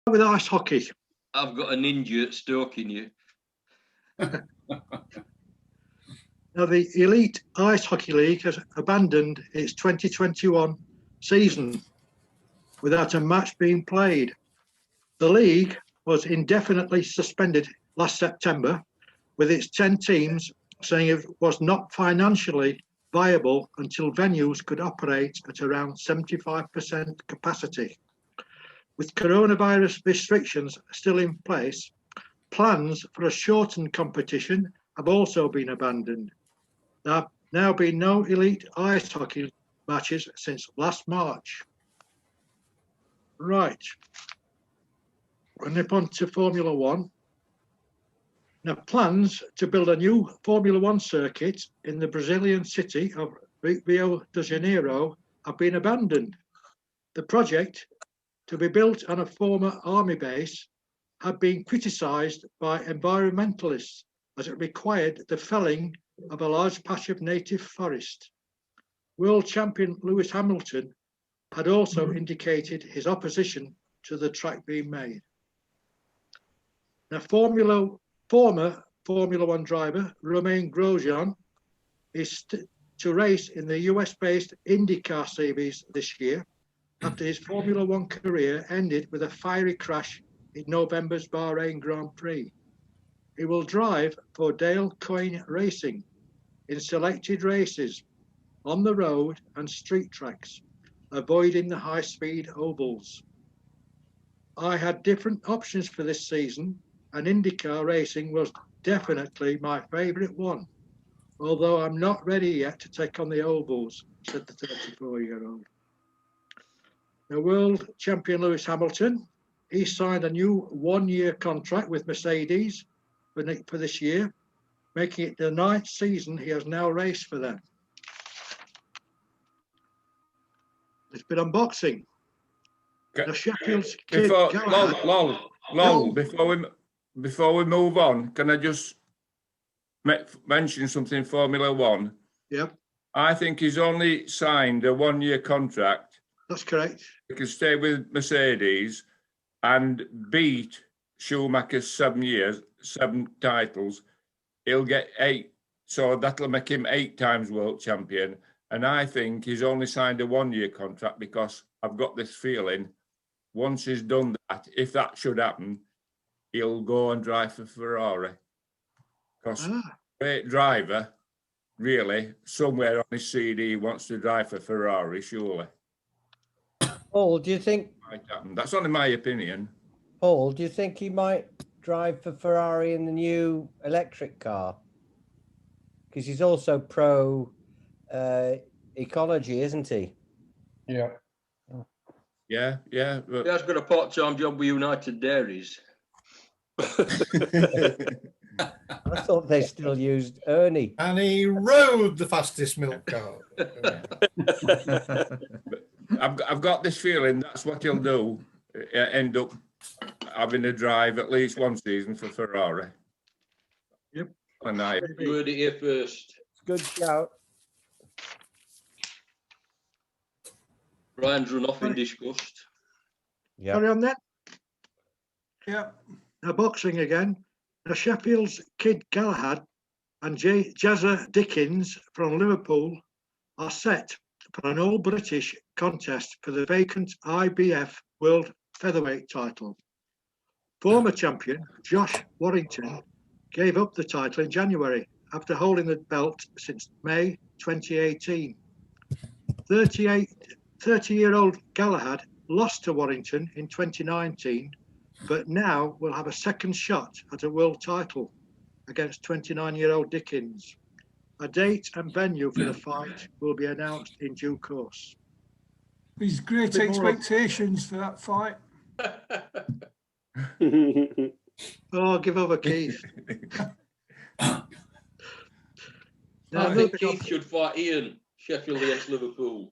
with ice hockey. I've got a ninja stalking you. Now, the Elite Ice Hockey League has abandoned its 2021 season without a match being played. The league was indefinitely suspended last September, with its 10 teams saying it was not financially viable until venues could operate at around 75% capacity. With coronavirus restrictions still in place, plans for a shortened competition have also been abandoned. There have now been no elite ice hockey matches since last March. Right. We'll nip on to Formula One. Now, plans to build a new Formula One circuit in the Brazilian city of Rio de Janeiro have been abandoned. The project, to be built on a former army base, had been criticised by environmentalists as it required the felling of a large patch of native forest. World champion Lewis Hamilton had also indicated his opposition to the track being made. Now, former Formula One driver Romain Grosjean is to race in the US-based IndyCar Series this year after his Formula One career ended with a fiery crash in November's Bahrain Grand Prix. He will drive for Dale Coyne Racing in selected races on the road and street tracks, avoiding the high-speed ovals. I had different options for this season, and IndyCar racing was definitely my favourite one, although I'm not ready yet to take on the ovals, said the 34-year-old. The world champion Lewis Hamilton, he signed a new one-year contract with Mercedes for this year, making it the 9th season he has now raced for them. It's been unboxing. The Sheffield's kid. Before we move on, can I just mention something in Formula One? Yep. I think he's only signed a one-year contract. That's correct. He can stay with Mercedes and beat Schumacher's 7 titles. He'll get 8, so that'll make him 8 times world champion. And I think he's only signed a one-year contract because I've got this feeling once he's done that, if that should happen, he'll go and drive for Ferrari. Because great driver, really, somewhere on his CD wants to drive for Ferrari, surely. Paul, do you think? That's only my opinion. Paul, do you think he might drive for Ferrari in the new electric car? Because he's also pro ecology, isn't he? Yeah. Yeah. He has got a part-time job with United Dairies. I thought they still used Ernie. And he rode the fastest milk car. I've got this feeling that's what he'll do. End up having a drive at least one season for Ferrari. Yep. And I You heard it here first. Good shout. Ryan's run off in disgust. Yeah. Carry on then. Yeah. Now, boxing again. Now, Sheffield's Kid Galahad and Jazza Dickens from Liverpool are set for an all-British contest for the vacant IBF World Featherweight title. Former champion Josh Warrington gave up the title in January after holding the belt since May 2018. 30-year-old Galahad lost to Warrington in 2019, but now will have a second shot at a world title against 29-year-old Dickens. A date and venue for the fight will be announced in due course. There's great expectations for that fight. Oh, give over Keith. I think Keith should fight Ian, Sheffield against Liverpool.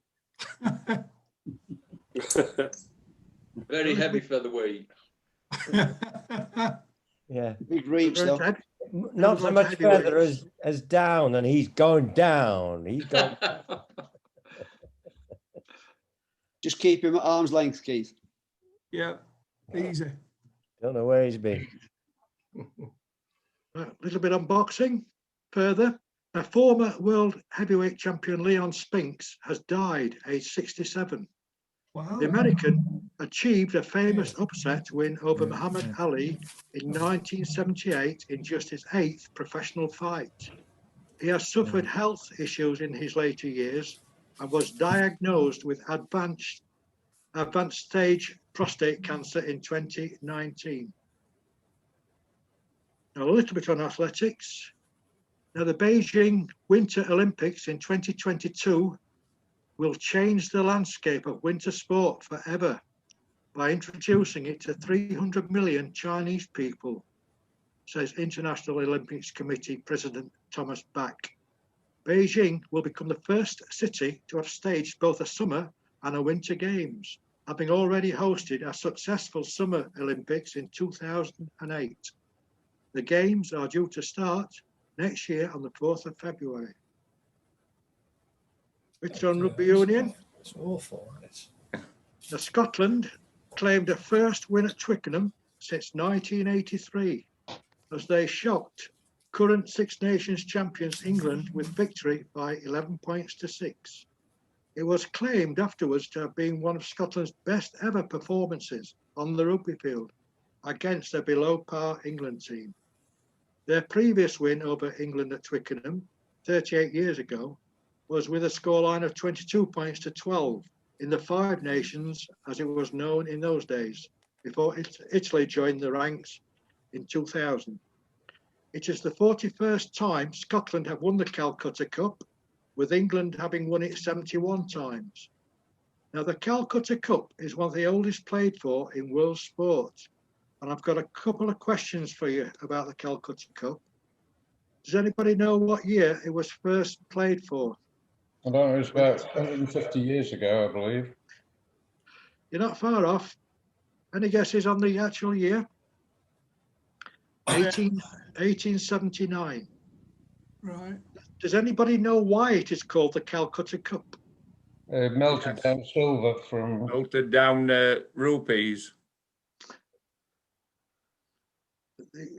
Very heavy featherweight. Yeah. Big reach though. Not so much feather as down, and he's going down. He's going down. Just keep him at arm's length, Keith. Yeah. Easy. Don't know where he's been. A little bit on boxing. Further, a former world heavyweight champion Leon Spinks has died, aged 67. Wow. The American achieved a famous upset win over Muhammad Ali in 1978 in just his 8th professional fight. He has suffered health issues in his later years and was diagnosed with advanced stage prostate cancer in 2019. Now, a little bit on athletics. Now, the Beijing Winter Olympics in 2022 will change the landscape of winter sport forever by introducing it to 300 million Chinese people, says International Olympics Committee President Thomas Bach. Beijing will become the first city to have staged both a summer and a winter games, having already hosted a successful Summer Olympics in 2008. The games are due to start next year on the 4th of February. It's on rugby union. It's awful. It's Now, Scotland claimed a first win at Twickenham since 1983 as they shocked current Six Nations champions England with victory by 11 points to 6. It was claimed afterwards to have been one of Scotland's best ever performances on the rugby field against a below par England team. Their previous win over England at Twickenham 38 years ago was with a scoreline of 22 points to 12 in the Five Nations, as it was known in those days, before Italy joined the ranks in 2000. It is the 41st time Scotland have won the Calcutta Cup, with England having won it 71 times. Now, the Calcutta Cup is one of the oldest played for in world sport, and I've got a couple of questions for you about the Calcutta Cup. Does anybody know what year it was first played for? I don't know, it was about 150 years ago, I believe. You're not far off. Any guesses on the actual year? 1879. Right. Does anybody know why it is called the Calcutta Cup? Melted down silver from. Melted down rupees.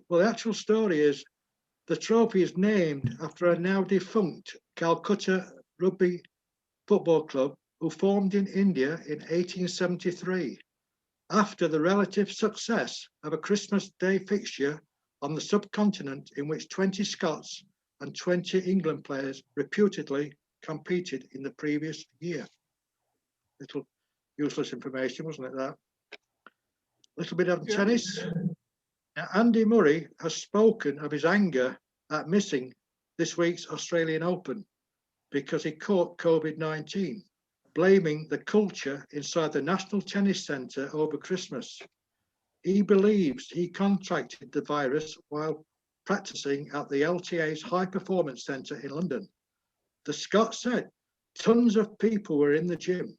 Well, the actual story is the trophy is named after a now defunct Calcutta Rugby Football Club who formed in India in 1873 after the relative success of a Christmas Day fixture on the subcontinent in which 20 Scots and 20 England players reputedly competed in the previous year. Little useless information, wasn't it, that? Little bit of tennis. Now, Andy Murray has spoken of his anger at missing this week's Australian Open because he caught COVID-19, blaming the culture inside the National Tennis Centre over Christmas. He believes he contracted the virus while practicing at the LTA's High Performance Centre in London. The Scot said tons of people were in the gym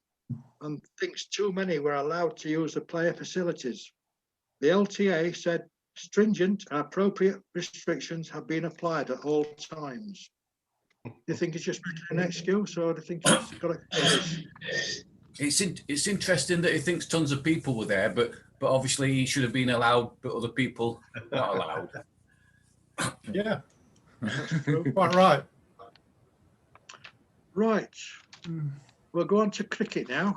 and thinks too many were allowed to use the player facilities. The LTA said stringent and appropriate restrictions have been applied at all times. Do you think it's just making an excuse, or do you think it's got a... It's interesting that he thinks tons of people were there, but obviously he should have been allowed, but other people not allowed. yeah, quite right. Right. We'll go on to cricket now.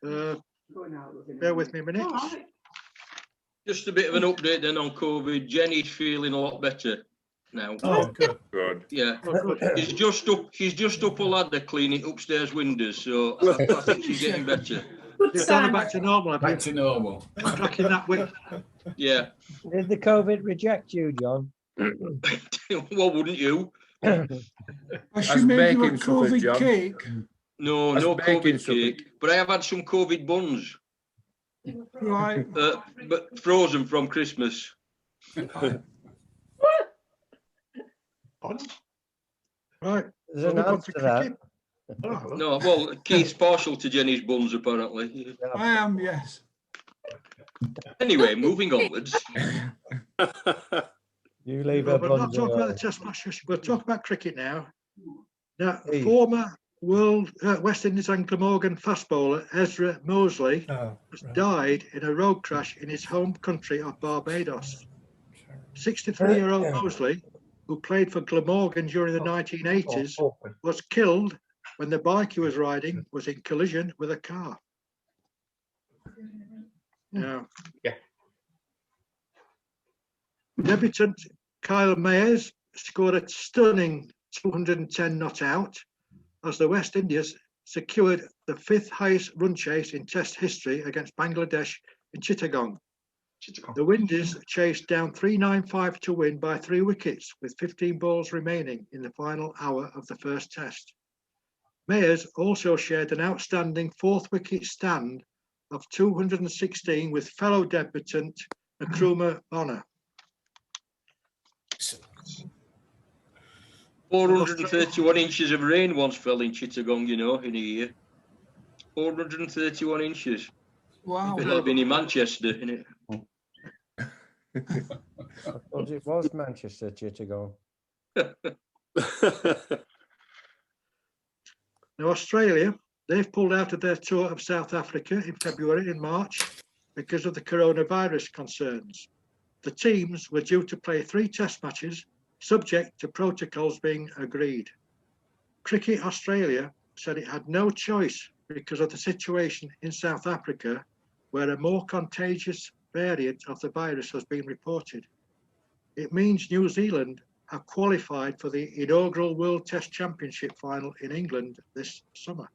Bear with me a minute. Just a bit of an update then on COVID. Jenny's feeling a lot better now. Oh, good. Good. Yeah, she's just up a ladder cleaning upstairs windows, so I think she's getting better. You've gone back to normal, have you? Back to normal. Tracking that way. Yeah. Did the COVID reject you, John? Well, wouldn't you? I should make you a baking something, COVID John. cake. No, That's no baking COVID something. cake, but I have had some COVID buns, Right. but frozen from Christmas. Right. There's an We'll go on answer to to that. cricket. No, well, Keith's partial to Jenny's buns apparently. I am, yes. Anyway, moving onwards. You leave Well, her we're not buns talking about the alone. Test match. We'll talk about cricket now. Now, Hey. former West Indies and Glamorgan fast bowler Ezra Mosley Oh, right. died in a road crash in his home country of Barbados. 63-year-old Mosley, who played for Glamorgan during the 1980s, was killed when the bike he was riding was in collision with a car. Now, debutant Kyle Mayers scored a stunning 210 not out as the West Indies secured the 5th highest run chase in Test history against Bangladesh in Chittagong. The Windies chased down 395 to win by 3 wickets with 15 balls remaining in the final hour of the first Test. Mayers also shared an outstanding 4th wicket stand of 216 with fellow debutant Nkrumah Bonner. 431 inches of rain once fell in Chittagong, in a year. 431 inches. Wow. Bit like being in Manchester, innit? I thought it was Manchester, Chittagong. Now, Australia, they've pulled out of their tour of South Africa in February and March because of the coronavirus concerns. The teams were due to play 3 Test matches, subject to protocols being agreed. Cricket Australia said it had no choice because of the situation in South Africa, where a more contagious variant of the virus has been reported. It means New Zealand have qualified for the inaugural World Test Championship final in England this summer.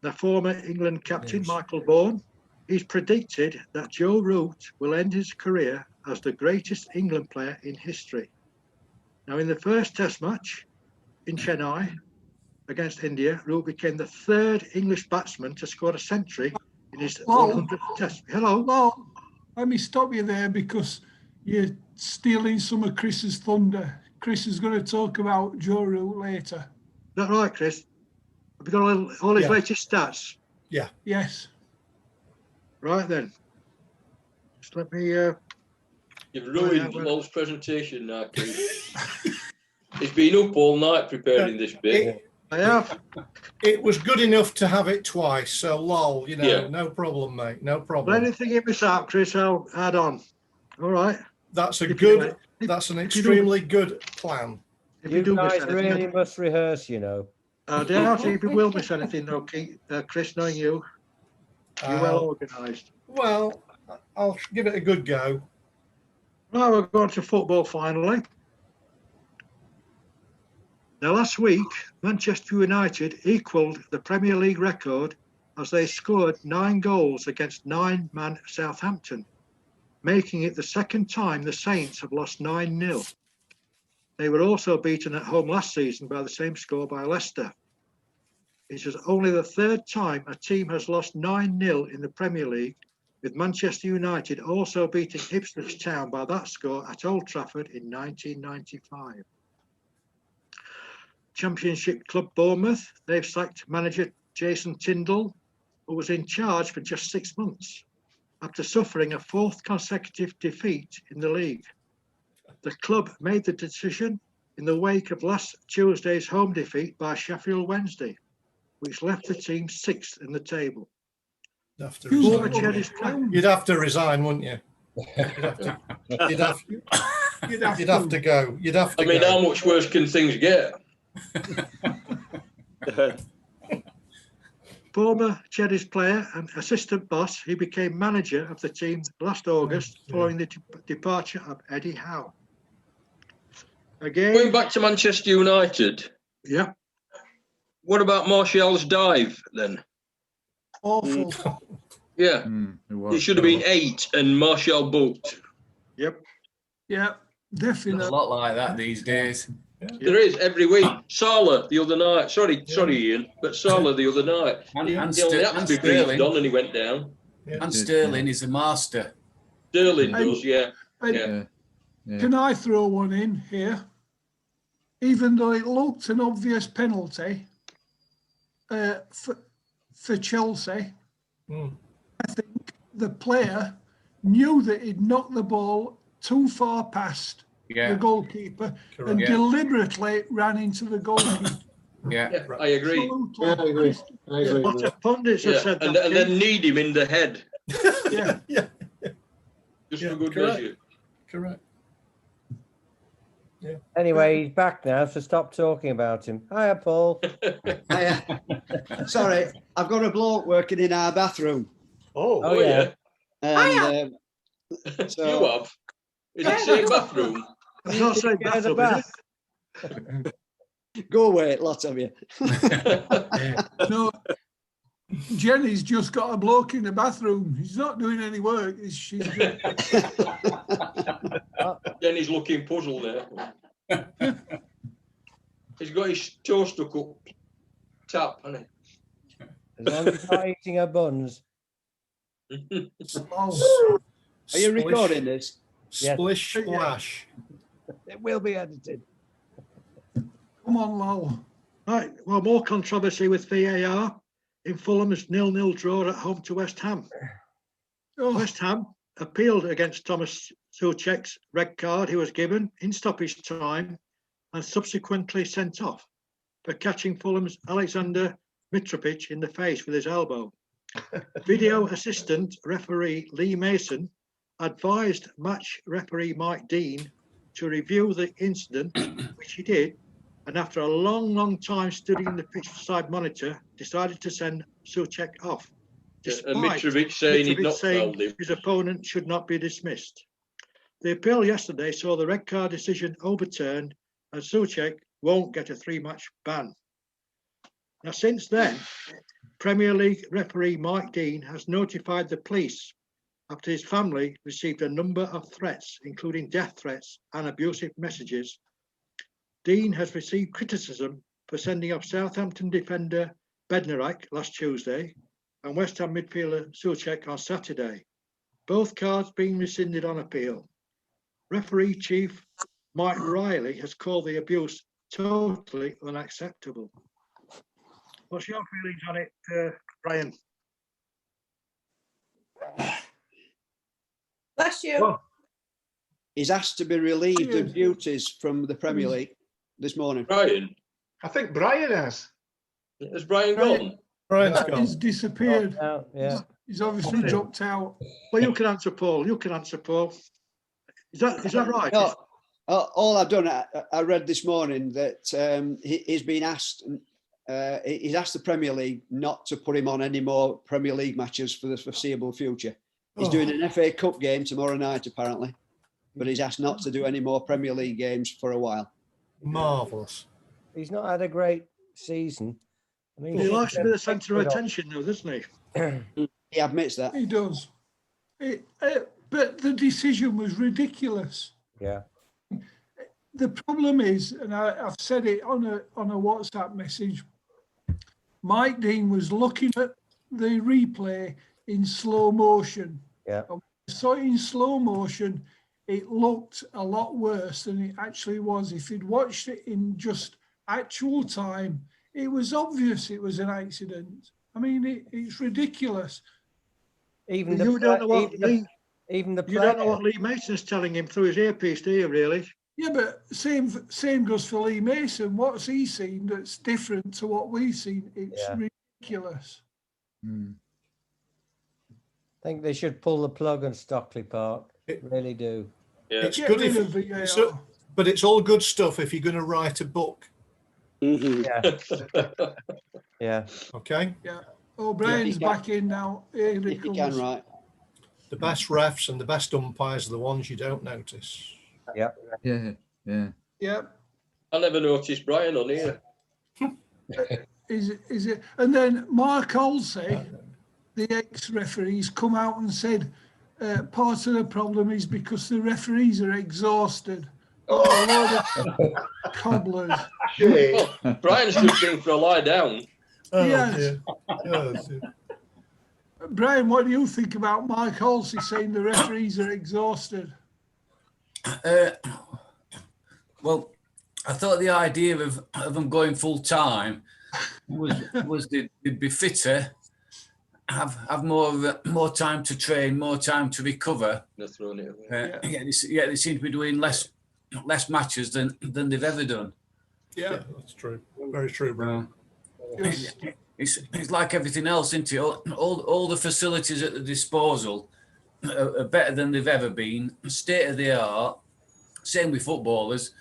The former England captain, Michael Vaughan, he's predicted that Joe Root will end his career as the greatest England player in history. Now, in the first Test match in Chennai against India, Root became the 3rd English batsman to score a century in his 100th Test. Hello. Well, let me stop you there because you're stealing some of Chris's thunder. Chris is going to talk about Joe Root later. Is that right, Chris? Have you got all his Yeah. latest stats? Yes. Right then. Just let me. You've ruined Lowell's presentation now, Keith. He's been up all night preparing this bit. I have. It was good enough to have it twice, so lol, Yeah. no problem, mate, no Well, problem. anything you miss out, Chris, I'll add on. All right. That's If you do- that's an if you do- extremely good plan. If You do miss guys anything, really must rehearse, you know. I doubt if you will miss anything, though, Keith, Chris, knowing you. You're well organised. Well, I'll give it a good go. Now we're going to football finally. Now, last week, Manchester United equalled the Premier League record as they scored 9 goals against 9-man Southampton, making it the 2nd time the Saints have lost 9-0. They were also beaten at home last season by the same score by Leicester. It is only the 3rd time a team has lost 9-0 in the Premier League, with Manchester United also beating Ipswich Town by that score at Old Trafford in 1995. Championship club Bournemouth, they've sacked manager Jason Tindall, who was in charge for just 6 months, after suffering a 4th consecutive defeat in the league. The club made the decision in the wake of last Tuesday's home defeat by Sheffield Wednesday, which left the team 6th in the table. You'd have to Former resign, Cherries player. you'd have to resign, wouldn't you? You'd have to go. You'd have to I mean, go. how much worse can things get? Former Cherries player and assistant boss, he became manager of the team last August following the departure of Eddie Howe. Going Again, back to Manchester United, yeah, what about Martial's dive then? Awful. Yeah, it should have been 8 and Martial booked. yep. Yeah, There's definitely. a lot like that these days. There is every week. Salah the other night. Sorry, Ian, but Salah the other night. And, He and, only Ster- had and to be breathed Sterling. on and he went down. And Sterling is a master. Sterling does, yeah. And can I throw one in here? Even though it looked an obvious penalty for Chelsea, I think the player knew that he'd knocked the ball too far past the Yeah. goalkeeper and Yeah. deliberately ran into the goalkeeper. Yeah. Yeah, I agree. Absolutely. Yeah, I agree. I agree. Lots of pundits Yeah, have said and that. then Keith. need him in the head, Yeah. Yeah, just Yeah, for good correct. measure. correct. Anyway, he's back now, so stop talking about him. Hiya, Paul. Sorry, I've got a bloke working in our bathroom, Oh, Oh, yeah. yeah. and You so have. Is it same bathroom? It's not saying Go to the bathroom, is bath. go away, lots of you. No, Jenny's just got a bloke in the bathroom. He's not doing any work. She's Jenny's looking puzzled now. He's got his toe stuck up tap, hasn't As long as he's not eating her buns. he? oh, Are you recording this? Yes. Splish splash. It will be edited. come on, Lol. Right, well, more controversy with VAR in Fulham's 0-0 draw at home to West Ham. Oh, West Ham appealed against Thomas Souček's red card he was given in stoppage time and subsequently sent off for catching Fulham's Alexander Mitrovic in the face with his elbow. Video assistant referee Lee Mason advised match referee Mike Dean to review the incident, which he did, and after a long time studying the pitch side monitor, decided to send Souček off. And Mitrovic saying he'd Mitrovic not saying fouled him. his opponent should not be dismissed. The appeal yesterday saw the red card decision overturned and Souček won't get a 3-match ban. Now, since then, Premier League referee Mike Dean has notified the police after his family received a number of threats, including death threats and abusive messages. Dean has received criticism for sending off Southampton defender Bednarek last Tuesday and West Ham midfielder Souček on Saturday, both cards being rescinded on appeal. Referee chief Mike Riley has called the abuse totally unacceptable. What's your feelings on it, Brian? Bless you. Well, He's asked to be relieved of duties from the Premier League this morning. Brian, I think Brian has. has Brian gone? Brian's gone. he's disappeared. Oh, yeah. He's obviously dropped out. well, you can answer, Paul. You can answer, Paul. Is that right? No, all I've done, I read this morning that he's been asked, he's asked the Premier League not to put him on any more Premier League matches for the foreseeable future. He's doing an FA Cup game tomorrow night, apparently, but he's asked not to do any more Premier League games for a while. Marvellous. He's not had a great season. I mean, He likes to be the centre of attention, though, doesn't he? He admits that. He does. But the decision was ridiculous. Yeah. The problem is, and I've said it on a WhatsApp message, Mike Dean was looking at the replay in slow motion. Yeah. And when I saw it in slow motion, it looked a lot worse than it actually was. If he'd watched it in just actual time, it was obvious it was an accident. I mean, it's ridiculous. Even You don't know what Lee, even the you don't know player. what Lee Mason's telling him through his earpiece, do you? Really? Yeah, but same goes for Lee Mason. What's he seen that's different to what we've seen? It's ridiculous. I think they should pull the plug on Stockley Park. Really do. Yeah. It's Get good rid if, of VAR. so, but it's all good stuff if you're going to write a book. Yeah. Yeah. Okay. O'Brien's back in now. Here he If you comes. can, right. The best refs and the best umpires are the ones you don't notice. Yeah. Yeah. I never noticed Brian on here. Is it? And then Mark Halsey, the ex-referees, come out and said part of the problem is because the referees are exhausted. Oh, a load of cobblers. Oh, Brian's just been for a lie down. Oh, Yes. dear. Oh, dear. Brian, what do you think about Mike Halsey saying the referees are exhausted? Well, I thought the idea of them going full time was they'd be fitter, have more time to train, more time to recover. They're throwing it away. Yeah, they seem to be doing less matches than they've ever done. Yeah. That's true. Very true, bro. Yes. It's like everything else, isn't it? All the facilities at the disposal are better than they've ever been. State of the art. Same with footballers.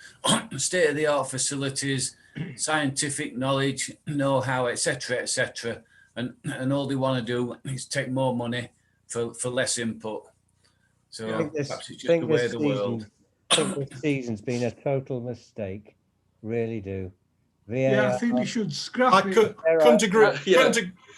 State of the art facilities, scientific knowledge, know-how, etc., etc. And all they want to do is take more money for less input. So perhaps it's just the way of the world. I think this season's been a total mistake. Really do. Yeah, I think we should scrap I it.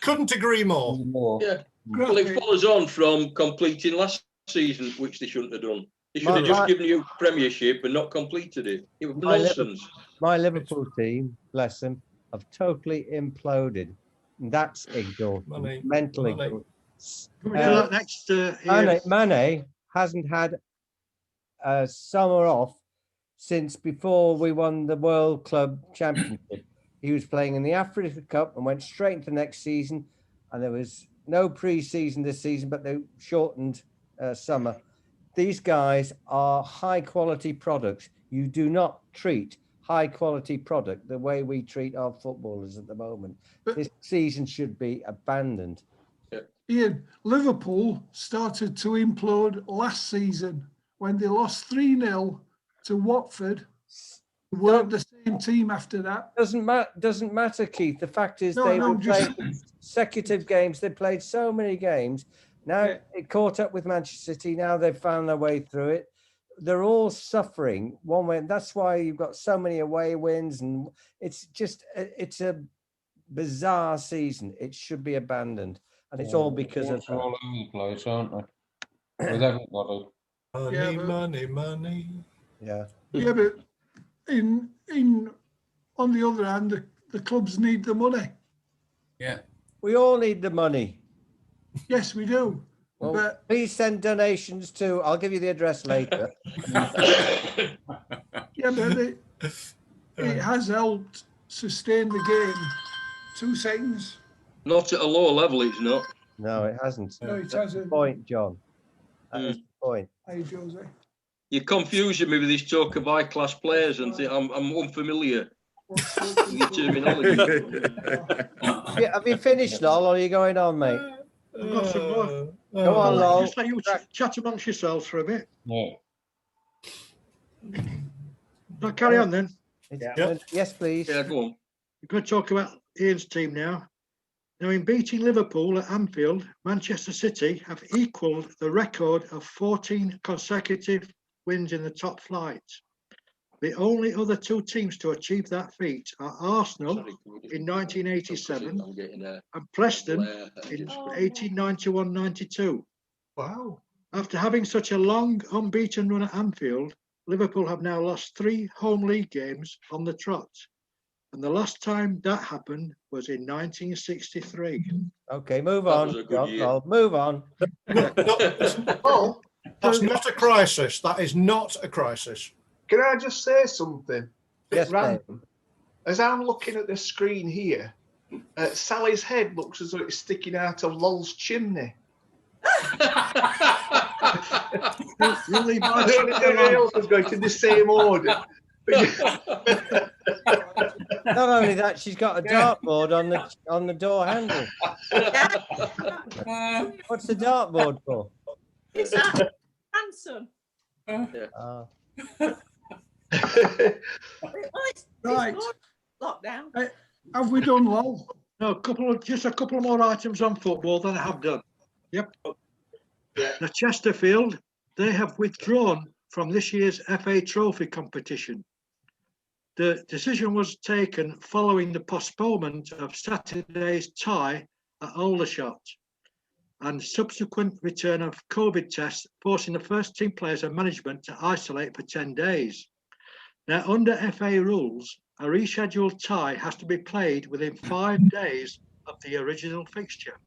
couldn't agree more. Yeah. Scrap Well, it it. follows on from completing last season, which they shouldn't have done. They should have just given you Premiership and not completed it. It was nonsense. My Liverpool team, bless them, have totally imploded. And that's exhausting. Mental exhaustion. Can we do that next year? Mane hasn't had a summer off since before we won the World Club Championship. He was playing in the Africa Cup and went straight into next season. And there was no pre-season this season, but they shortened summer. These guys are high quality products. You do not treat high quality product the way we treat our footballers at the moment. This season should be abandoned. Ian, Liverpool started to implode last season when they lost 3-0 to Watford. They weren't the same team after that. Doesn't matter, Keith. The fact is No, they no, were playing consecutive games. They played so many games. Now it caught up with Manchester City. Now they've found their way through it. They're all suffering one way. That's why you've got so many away wins, and it's a bizarre season. It should be abandoned, and it's all because of all over the place, aren't they? With everybody. Money. Yeah. Yeah, but on the other hand, the clubs need the money. Yeah. We all need the money. Yes, we do. Well, But please send donations to. I'll give you the address later. yeah, but it has helped sustain the game. 2 seconds. Not at a lower level, it's not. No, it hasn't. No, it That's the hasn't. point, John. That is the point. Hey, Jose. You're confusing me with this talk of high-class players, and I'm unfamiliar with your terminology. Yeah, have you finished, Lol, or are you going on, mate? I've got some more. Go on, Lol. Just let you chat amongst yourselves for a bit. Yeah. Now carry on then. Yes, please. Yeah, go on. We're going to talk about Ian's team now. Now, in beating Liverpool at Anfield, Manchester City have equalled the record of 14 consecutive wins in the top flight. The only other 2 teams to achieve that feat are Arsenal in 1987 and Preston in 1891-92. Wow. After having such a long unbeaten run at Anfield, Liverpool have now lost 3 home league games on the trot. And the last time that happened was in 1963. Okay, move That on. was a good John, year. Lol, move on. Well, that's not a crisis. That is not a crisis. Can I just say something? Yes, Random. As I'm looking at the screen here, Sally's head looks as though it's sticking out of Lol's chimney. Really I don't know if anyone else is going in the same order. Not only that, she's got a dartboard on the door handle. What's the dartboard for? It's our grandson. Ah. Right. Lockdown. Have we done Lol? No, just a couple of more items on football that I have done. Yep. Now, Chesterfield, they have withdrawn from this year's FA Trophy competition. The decision was taken following the postponement of Saturday's tie at Aldershot and subsequent return of COVID tests, forcing the first team players and management to isolate for 10 days. Now, under FA rules, a rescheduled tie has to be played within 5 days of the original fixture.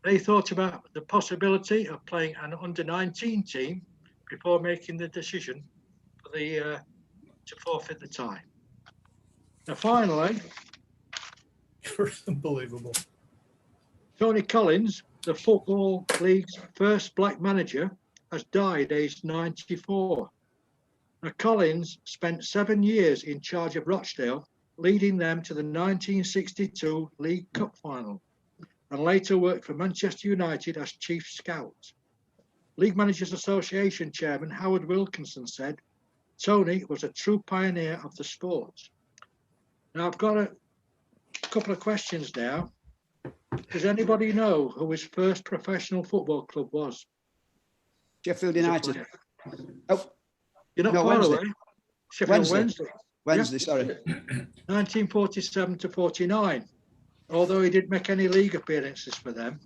They thought about the possibility of playing an under-19 team before making the decision for to forfeit the tie. Now, finally, You're unbelievable. Tony Collins, the Football League's first black manager, has died aged 94. Now, Collins spent 7 years in charge of Rochdale leading them to the 1962 League Cup final, and later worked for Manchester United as chief scout. League Managers Association chairman Howard Wilkinson said, "Tony was a true pioneer of the sport." Now I've got a couple of questions now. Does anybody know who his first professional football club was? Sheffield United. Oh, You're not no, far Wednesday. away. Sheffield Wednesday. Wednesday, Yeah. sorry. 1947 to 49. Although he didn't make any league appearances for them,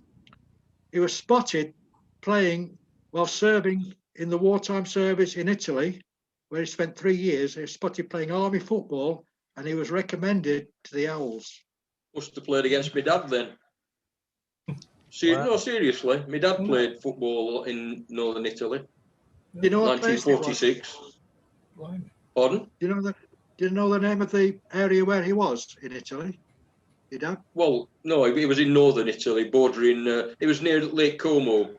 he was spotted playing while serving in the wartime service in Italy, where he spent 3 years. He was spotted playing army football, and he was recommended to the Owls. Must have played against my dad then. Wow. No, seriously. My dad played football in northern Italy. Do you know what place it was? 1946. Pardon? Do you know the name of the area where he was in Italy? Your dad? Well, no, it was in northern Italy, bordering. It was near Lake Como.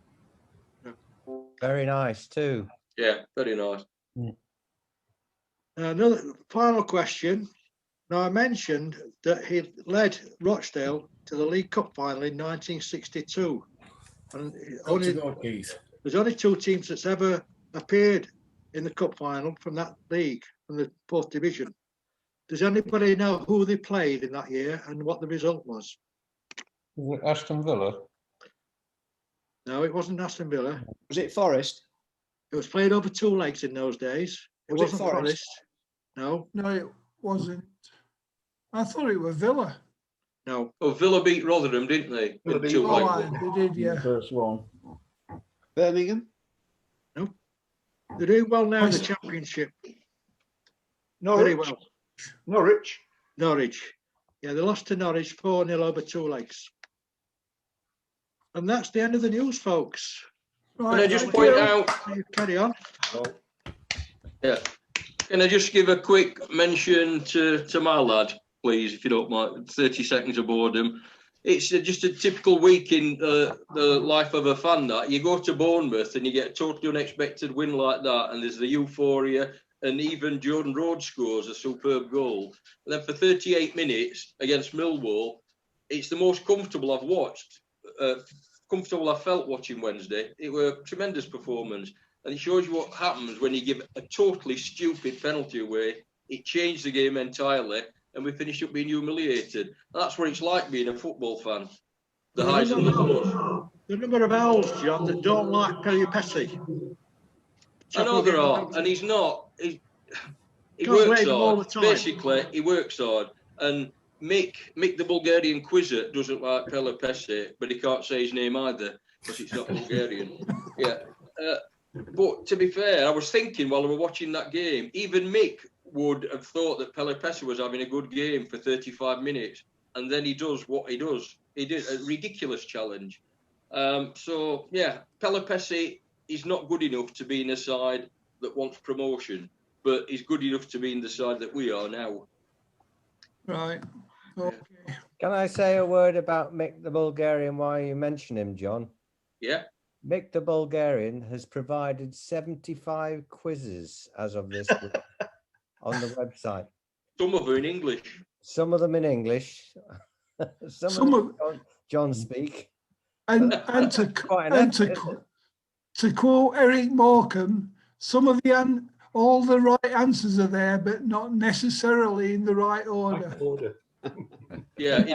Very nice too. Yeah, very nice. Another final question. Now, I mentioned that he led Rochdale to the League Cup final in 1962. And there's only 2 teams that's ever appeared in the cup final from that league, from the 4th division. Does anybody know who they played in that year and what the result was? Was it Aston Villa? No, it wasn't Aston Villa. Was it Forest? It was played over 2 legs in those days. It Was it wasn't Forest? Forest. No, No, it wasn't. I thought it was Villa. no. Oh, Villa beat Rotherham, didn't they? Villa In beat two Oh, legs. aye, they did, yeah. First one. Birmingham? They're doing well now in the Championship. Very Norwich. well. Norwich. Norwich. Yeah, they lost to Norwich 4-0 over 2 legs. And that's the end of the news, folks. Can I just thank point you. out? You carry on. Yeah. Can I just give a quick mention to my lad, please, if you don't mind? 30 seconds of boredom. It's just a typical week in the life of a fan. That you go to Bournemouth and you get a totally unexpected win like that, and there's the euphoria, and even Jordan Rhodes scores a superb goal. And then for 38 minutes against Millwall, it's the most comfortable I've watched. Comfortable I felt watching Wednesday. It was a tremendous performance, and it shows you what happens when you give a totally stupid penalty away. It changed the game entirely, and we finished up being humiliated. That's what it's like being a football fan. The highs and the lows. The number of Owls, John, that don't like Pelupessy. I know there are, and he's not. He Can't works blame him all hard. the time. Basically, he works hard. And Mick the Bulgarian quizzer doesn't like Pelupessy, but he can't say his name either because it's not Bulgarian. Yeah. But to be fair, I was thinking while we were watching that game, even Mick would have thought that Pelupessy was having a good game for 35 minutes, and then he does what he does. He did a ridiculous challenge. So yeah, Pelupessy is not good enough to be in a side that wants promotion, but he's good enough to be in the side that we are now. Right. Okay. Can I say a word about Mick the Bulgarian while you mention him, John? Yeah. Mick the Bulgarian has provided 75 quizzes as of this week on the website. Some of them in English. Some of them in English. Some of them John speak. And to quote Eric Morecambe, some of the all the right answers are there, but not necessarily in the right order. Yeah, he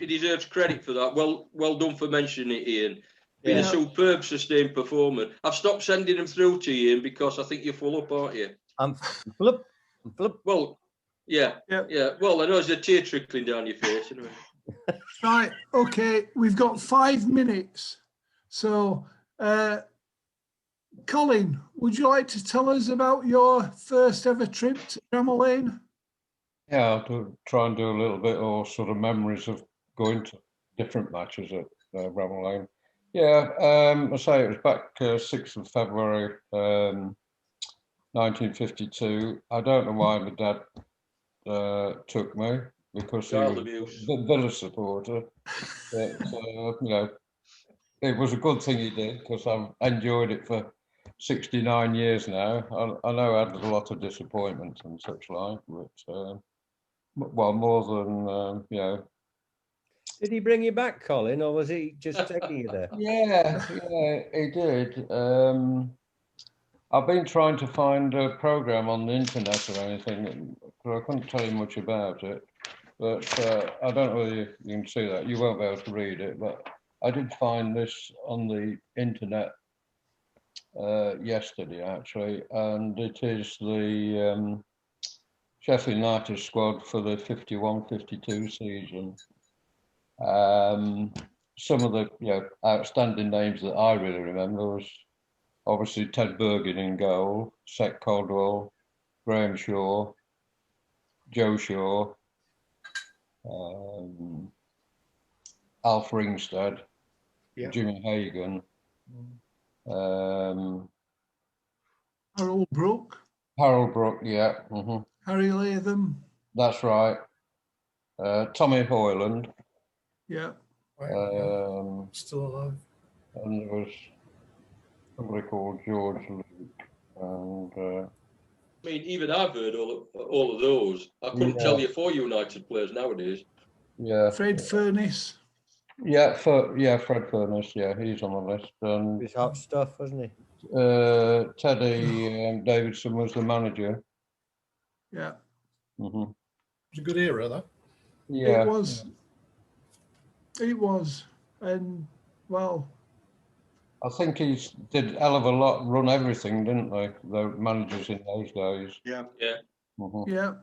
deserves credit for that. Well done for mentioning it, Ian. Been a Yeah. superb, sustained performance. I've stopped sending them through to you, Ian, because I think you're full up, aren't you? I'm flip. Well, yeah. Well, I know there's a tear trickling down your face. Anyway. Right, okay, we've got 5 minutes. So, Colin, would you like to tell us about your first ever trip to Bramall Lane? Yeah, I'll try and do a little bit or sort of memories of going to different matches at Bramall Lane. Yeah, I say it was back 6th of February 1952. I don't know why my dad took me, because he Child was abuse. a Villa supporter. But, you know, it was a good thing he did, because I've enjoyed it for 69 years now. I know I had a lot of disappointments and such like, but well, more than, you know. Did he bring you back, Colin, or was he just taking you there? Yeah, he did. I've been trying to find a program on the internet or anything, but I couldn't tell you much about it. But I don't know whether you can see that. You won't be able to read it, but I did find this on the internet yesterday, actually, and it is the Sheffield United squad for the 51-52 season. Some of the outstanding names that I really remember was obviously Ted Bergen in goal, Seth Caldwell, Graham Shaw, Joe Shaw, Alf Ringstead, Jimmy Hagan, Harold Brook, Harold Brook, yeah, Harry Latham, that's right. Tommy Hoyland, yeah. Still alive. and there was somebody called George Luke, and I mean, even I've heard all of those. I couldn't tell you 4 United players nowadays. yeah, Fred Furness. yeah, Fred Furness, yeah, he's on the list, and His hot stuff, wasn't he? Teddy Davidson was the manager. Yeah. Mm-hmm. It was a good era, that. Yeah, It was. It was. And, well, I think he did a hell of a lot, run everything, didn't they? The managers in those days. Yeah. Yeah. Mhm. yeah,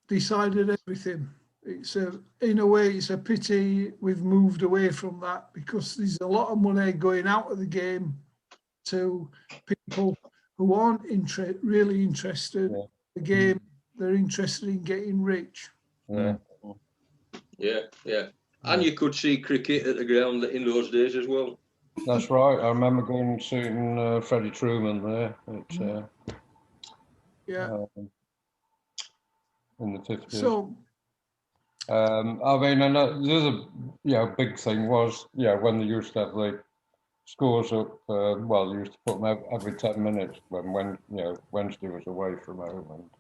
decided everything. It's in a way, it's a pity we've moved away from that, because there's a lot of money going out of the game to people who aren't really interested in the game. They're interested in getting rich. Yeah. Yeah. And you could see cricket at the ground in those days as well. That's right. I remember going and seeing Freddie Truman there in the 50s. So, I mean, and the other big thing was, when they used to have the scores up, well, they used to put them every 10 minutes when Wednesday was away from home.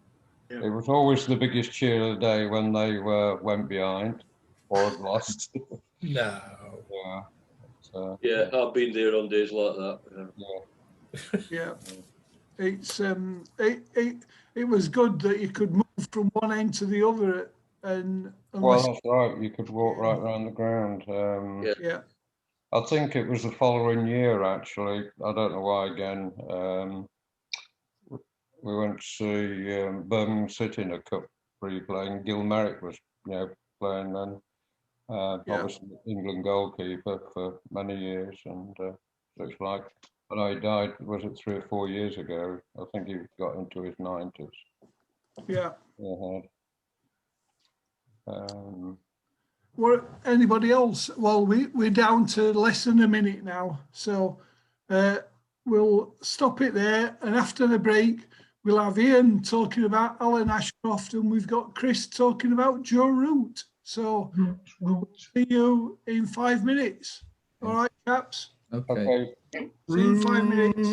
And it was always the biggest cheer of the day when they went behind or had lost. No. Yeah, I've been there on days like that. Yeah. It's it was good that you could move from one end to the other, and well, that's right. You could walk right around the ground. Yeah. I think it was the following year, actually. I don't know why. Again, we went to see Birmingham City in a cup playing. Gil Merrick was, playing then. Obviously England goalkeeper for many years, and looks like, I know he died, was it 3 or 4 years ago? I think he got into his 90s. Yeah. What anybody else? Well, we're down to less than a minute now, so we'll stop it there. And after the break, we'll have Ian talking about Alan Ashcroft, and we've got Chris talking about Joe Root. So we'll see you in 5 minutes. All right, chaps. Okay. See you in 5 minutes.